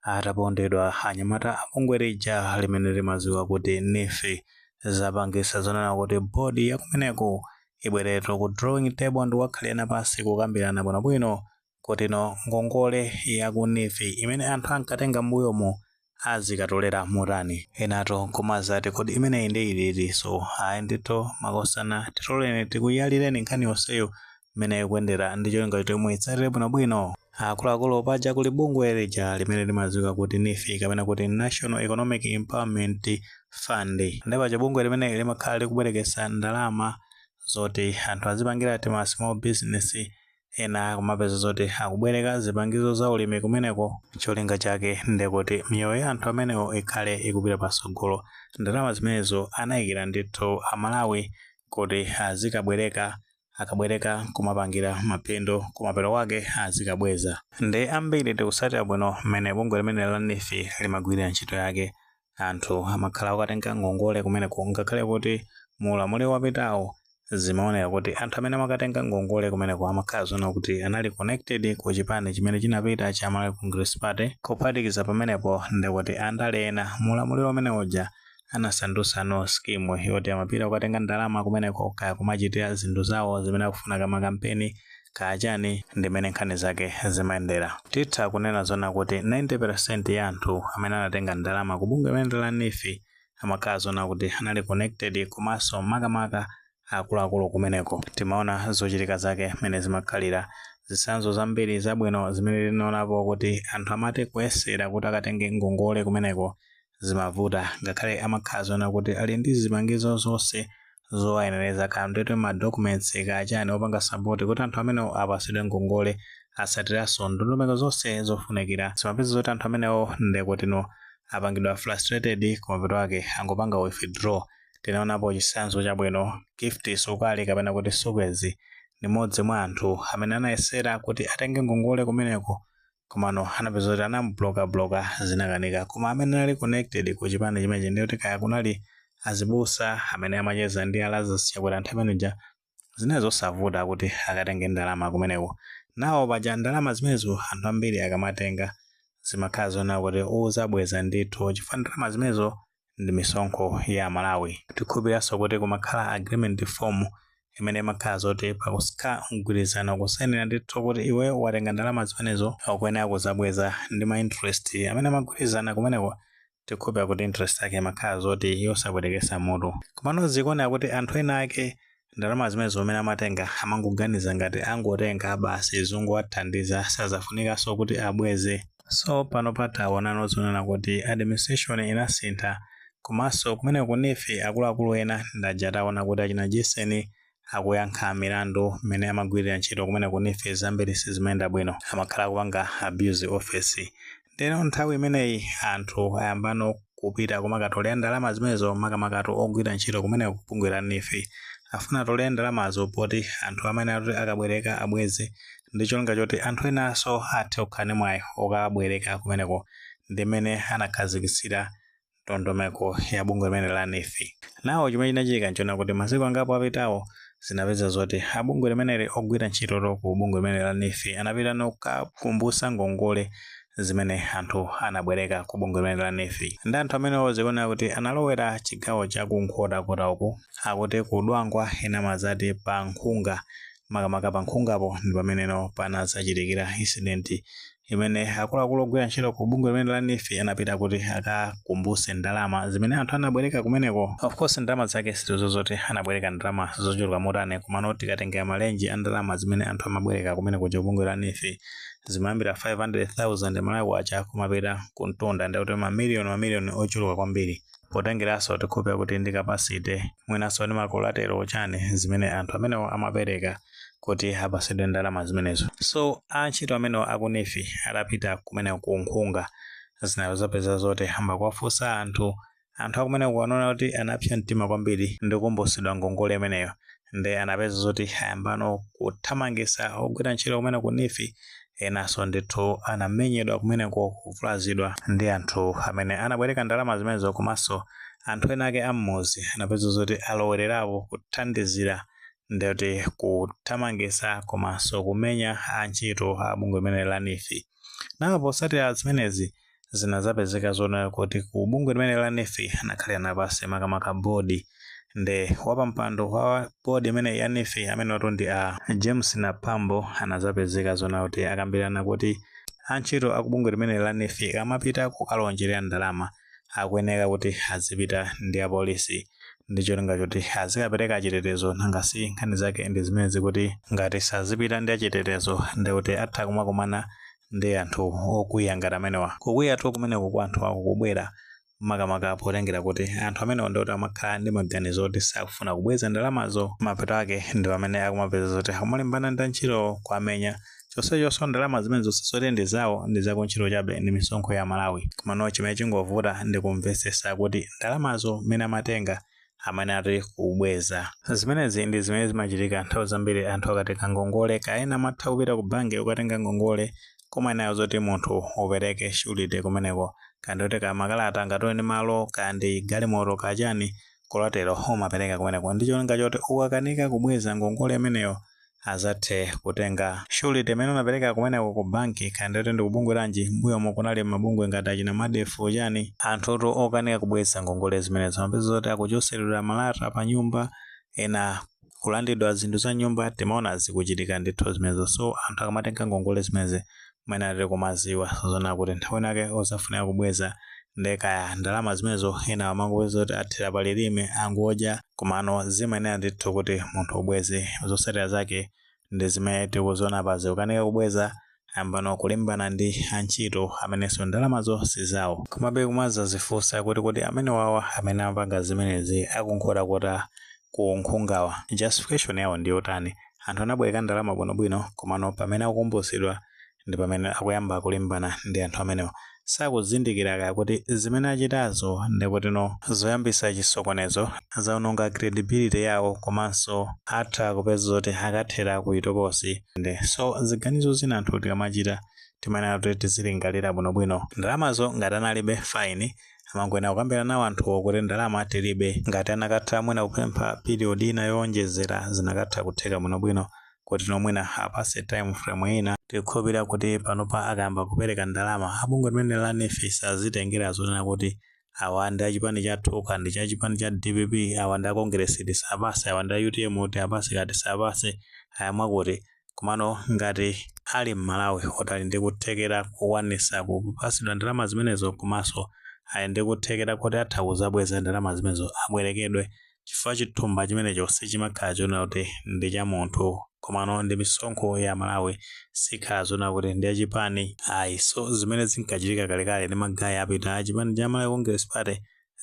atapondedwa anyamata abungwe lija limene limadziwika kuti NIFI zapangisa zonena kuti bodi yakumeneko ibweretu ku drawing table ndi wakhalira pansi kukambirana bwinobwino kuti ngongole yaku NIFI imene anthu ankatenga mbuyomo azikatolera motani. Enato kumazati kodi imeneyi ndi ilili, so ayi ndithu makosana titoleni tikuyalireni nkhani yonseyo imene ikuyendera ndi cholinga choti muitsatire bwinobwino. Akuluakulu paja kuli bungwe lija limene limadziwika kuti NIFI kapena kuti National Economic Empowerment Fund. Ndi paja bungwe limene limakhala likubwerekesa ndalama zoti anthu azipangira ma small business ena kumapeza zoti akubwereka zipangizo za ulimi kumeneko. Cholinga chake ndekuti miyoyo ya anthu amenewo ikhale ikupita patsogolo. Ndalama zimenezo anayikira ndithu Amalawi kuti azikabwereka, akabwereka kumapangira mapindu kumapero wake azikabweza. Ndi ambiri tikusatira bwino mmene bungwe limene la NIFI limagwirira ntchito yake. Anthu amakhala okatenga ngongole kumeneko, ngakhale kuti mulamuliro wapitawo zimaonera kuti anthu amene amakatenga ngongole kumeneko amakhala zona kuti anali connected ku chipani chimene chinapita cha Malawi Congress Party. Kuphatikiza pamenepo ndekuti andale ena mulamuliro umene uja anasandutsa scheme yoti amapita kukatenga ndalama kumeneko kaya kumachitira zinthu zawo zimene akufuna kama kampeni kachani ndi mene nkhani zake zimayendera. Titha kunena zona kuti 90% ya anthu amene anatenga ndalama ku bungwe limene la NIFI amakhala zona kuti anali connected komanso makamaka akuluakulu kumeneko. Timaona zochitika zake mene zimakhalira zitsanzo zambiri zabwino zimene tinaonapo kuti anthu amati kuyesera kuti akatenge ngongole kumeneko zimavuta, ngakhale amakhala zona kuti ali ndi zipangizo zonse zowayenereza kamndete ma documents kachani opanga support kuti anthu amenewo apasidwe ngongole asatiranso ndondomeko zonse zofunikira. Zimapeza zoti anthu amenewo ndekuti apangidwa frustrated kumapeto ake angopanga withdraw. Tinaonapo chitsanzo chabwino Gift Sukali kapena kuti Sukwezi ndi mmodzi mwa anthu amene anayesera kuti atenge ngongole kumeneko, komano anapeza kuti anamubloka zinakanika. Koma amene ali connected ku chipani chimenechi ndi kuti kaya kunali azibusa amene amacheza ndi Lazarus Chakwera anthu ameneja zinazo zosavuta kuti akatenge ndalama kumeneko. Nawo paja ndalama zimenezo anthu ambiri akamatenga zimakhala zona kuti uzabweza ndithu chifukwa ndalama zimenezo ndi misonkho ya Malawi. Tikhupiranso kuti kumakhala agreement form imene imakhala zoti pakusika mgwirizano kusainira ndithu kuti iwe watenga ndalama zimenezo akuyenera kuzabweza ndi ma interest amene amagwirizana kumeneko. Tikhupira kuti interest yake imakhala zoti yosabwerekesa mutu. Komano zikuonera kuti anthu ena ake ndalama zimenezo amene amatenga amangoganiza ngati angotenga basi zungu athandiza sazafunikanso kuti abweze. So pano pataonano zonena kuti administration inasintha, komanso kumeneko ku NIFI akuluakulu ena ndaja taona kuti achina Jason akuyankha milandu mmene amagwirira ntchito kumene ku NIFI zambiri sizimayenda bwino, amakhala kupanga abuse office. Ndeno nthawi imeneyi anthu ayambano kupita kumakatolera ndalama zimenezo makamaka ogwira ntchito kumene kubungwe la NIFI afuna atolera ndalamazo poti anthu amene akabwereka abweze. Ndi cholinga choti anthu enanso athe kukhala mwayi okabwereka kumeneko, ndi mmene anakhazikitsira ndondomeko ya bungwe limene la NIFI. Nawo chimene chinachitika nchona kuti masiku angapo apitawo zinapeza zoti abungwe limeneli ogwira ntchito ku bungwe limene la NIFI anapita nokukumbusa ngongole zimene anthu anabwereka ku bungwe limene la NIFI. Ndi anthu amenewo zikuonera kuti analowera chigawo cha kunkhotakota uku akuti kudwangwa ena mazati pa nkhunga, makamaka pa nkhungapo ndi pameneno panazachitikira incident imene akuluakulu ogwira ntchito ku bungwe limene la NIFI anapita kuti akakumbuse ndalama zimene anthu anabwereka kumeneko. Of course ndalama zake sizo zoti anabwereka ndalama zochuluka motani, komano tikatengera malenji a ndalama zimene anthu amabwereka kumeneko ku bungwe la NIFI zimayambira 500,000 Malawi wacha kumapita ku mtunda ndi kuti mamiliyoni ochuluka kwambiri. Potengeranso tikhupira kuti ndi capacity mwinanso ndi makolatero chani zimene anthu amenewo amapereka kuti apasidwe ndalama zimenezo. So antchito amenewo aku NIFI adapita kumeneko ku nkhunga zinazopeza zoti amba kuwafunsa anthu akumeneko kuwanaona kuti anapsa mtima kwambiri ndi kukumbusidwa ngongole imeneyo, ndi anapeza zoti ayambano kuthamangisa ogwira ntchito kumene ku NIFI enanso ndithu anamenyedwa kumeneko kuvulazidwa ndi anthu amene anabwereka ndalama zimenezo. Komanso anthu ena ake am'muzi anapeza zoti alowererapo kuthandizira ndoti kuthamangisa komanso kumenya antchito a bungwe limene la NIFI. Napo posatira zimenezi zinazapezeka zona kuti ku bungwe limene la NEFI anakhalira napasi makamaka bodi nde wapampando wa bodi imene ya NEFI amene watondi James Napambo anazapezeka zona kuti akambirana kuti antchito akubungwe limene la NEFI amapita kukalonjerera ndalama akuyeneka kuti azipita ndi apolisi ndi cholinga choti azikapereka chitetezo nangasi nkhani zake ndi zimene zikuti ngati sazipita ndi achitetezo ndi kuti atha kumakomana ndi anthu okwiya ngati amenewa kukwiya tu kumeneko kwa anthu akubwera makamaka potengera kuti anthu amenewa ndi kuti amakhala ndi maganizo oti sakufuna kubweza ndalamazo mapeto ake ndi amene akumapeza zoti akumalimbana ndi antchito kuamenya chonsecho ndalama zimene zonsezoti ndi zawo ndi zakuntchito chabe ndi misonkho ya Malawi komano chimene chingovuta ndi kumvesesa kuti ndalamazo mmene amatenga amene ati kubweza zimenezi ndi zimene zimachitika nthawi zambiri anthu akatenga ngongole kaena amatha kupita ku banki ukatenga ngongole koma nayo zoti munthu upereke surety kumeneko kandi kuti kamakalata ngatoni ndi malo kandi galimoto kachani kolatero umapereka kumeneko ndi cholinga choti ukakanika kubweza ngongole imeneyo azathe kutenga surety imene unapereka kumeneko ku banki kandi kuti ndi kubungwe lanji mbuyomo kunali mabungwe ngati achina madefu chani anthutu okanika kubweza ngongole zimenezo amapeza zoti akuchosedwa malata pa nyumba ena kulandidwa zinthu za nyumba timaona zikuchitika ndithu zimenezo so anthu akamatenga ngongole zimeze mwene ati kumaziwa zona kuti nthawi nake osafunika kubweza ndekaya ndalama zimenezo ena amangopeza kuti athira palilime angodya komano zimayenera ndithu kuti munthu ubweze zotsatira zake ndi zimene tikuziona pazi ukanika kubweza ayambano kulimbana ndi antchito amenenso ndalamazo sizawo komabe kumaza zifunsa kuti amene wawa amene amapanga zimenezi akunkhotakota ku nkhungawa justification yawo ndi yotani anthu anabwereka ndalama bwinobwino komano pamene akukumbusidwa ndi pamene akuyamba kulimbana ndi anthu amenewo sakuzindikira kuti zimene achitazo ndi kuti zoyambisa chisokonezo zaononga credibility yawo komanso atha kupeza zoti akathera kuitokosi so ziganizo zina anthu tikamachita timayenera kuti tizilingalira bwinobwino ndalamazo ngati analibe fine amangoyenera kukambirana nawo anthu kuti ndalama tilibe ngati anakatha mwina kupempha period ina yowonjezera zinakatha kutheka bwinobwino kuti nomwina apase time frame ina tikukhulupirira kuti panopa akayamba kupereka ndalama abungwe limene la NEFI azitengera zonena kuti awa ndi achipani chathu kandi cha chipani cha DPP awa ndi akongresi tisapase awa ndi UTM kuti apase kati sapase ayamwa kuti komano ngati ali m'Malawi otali ndi kuthekera kuwanisa kupasidwa ndalama zimenezo komanso ali ndi kuthekera kuti atha kuzabweza ndalama zimenezo abwerekedwe chifukwa chithumba chimenecho sichimakhala chona kuti ndi cha munthu komano ndi misonkho ya Malawi sikhala zona kuti ndi achipani ayi so zimene zinkachitika kalekale ndi magayi apita achipani cha Malawi Congress Party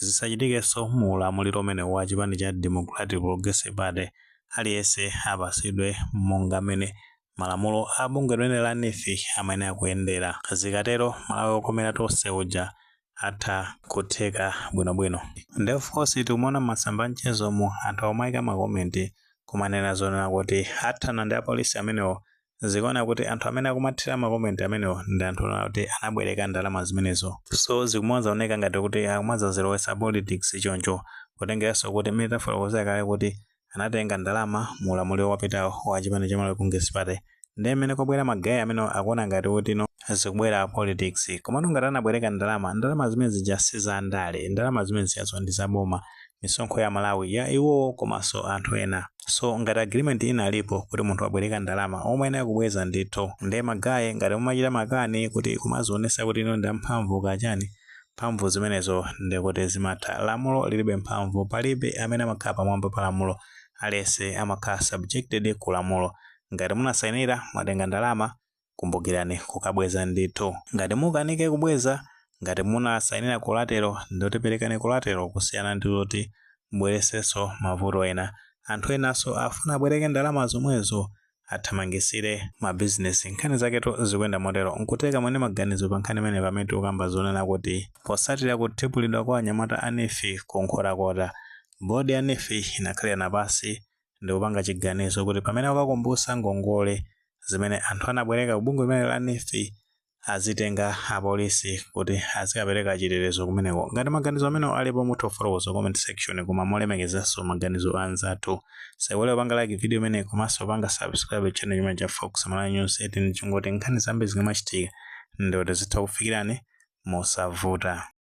zisachitikenso mu ulamuliro umene wa chipani cha Democratic Progressive Party aliyense apasidwe monga mmene malamulo a bungwe limene la NEFI amene akuyendera zikatero Malawi okomera tonse uja atha kutheka bwinobwino therefore tikuona masamba mchezo mu anthu omayika makomenti kumanena zonena kuti athana ndi apolisi amenewo zikuona kuti anthu amene akumathira makomenti amenewo ndi anthu kuti anabwereka ndalama zimenezo so zikumaoneka ngati kuti akumazazilowesa politics choncho kutengeranso kuti metaphor kale kuti anatenga ndalama mu ulamuliro wapitawo wa chipani cha Malawi Congress Party ndi amene kwabwera magayi amene akuona ngati kuti zikubwera politics komano ngati anabwereka ndalama zimene zijasi za ndale ndalama zimene ziyazo ndi zaboma misonkho ya Malawi ya iwo komanso anthu ena so ngati agreement ina alipo kuti munthu abwereka ndalama omwe ena kubweza ndithu ndi magayi ngati mumachita makani kuti kumazionesa kuti ino ndi mphamvu kachani mphamvu zimenezo ndi kuti zimatha lamulo lilibe mphamvu palibe amene amakhala pamwamba pa lamulo aliyense amakhala subjected ku lamulo ngati munasayinira mwatenga ndalama kumbukirani kukabweza ndithu ngati mukanike kubweza ngati munasayinira collateral ndoti perekani collateral kusiyana ndi kuti mbweresenso mavuto ena anthu enanso afuna abwereke ndalama zomwezo athamangisire ma business nkhani zaketo zikuyenda motero nkuteka mwene maganizo pa nkhani imene pamene tikukamba zonena kuti posatira kuthepulidwa kwa anyamata a NEFI kunkhotakota bodi ya NEFI inakhalira napasi ndi kupanga chiganizo kuti pamene akakumbusa ngongole zimene anthu anabwereka kubungwe limene la NEFI azitenga apolisi kuti azikapereka chitetezo kumeneko ngati maganizo amene alipo mutha kufotokoza comment section koma molemekezanso maganizo anzathu saiwale kupanga like video imene komanso panga subscribe channel chimene cha Fox Malawi News 18 chingoti nkhani zambiri zikamachitika ndi kuti zitha kufikirani mosavuta.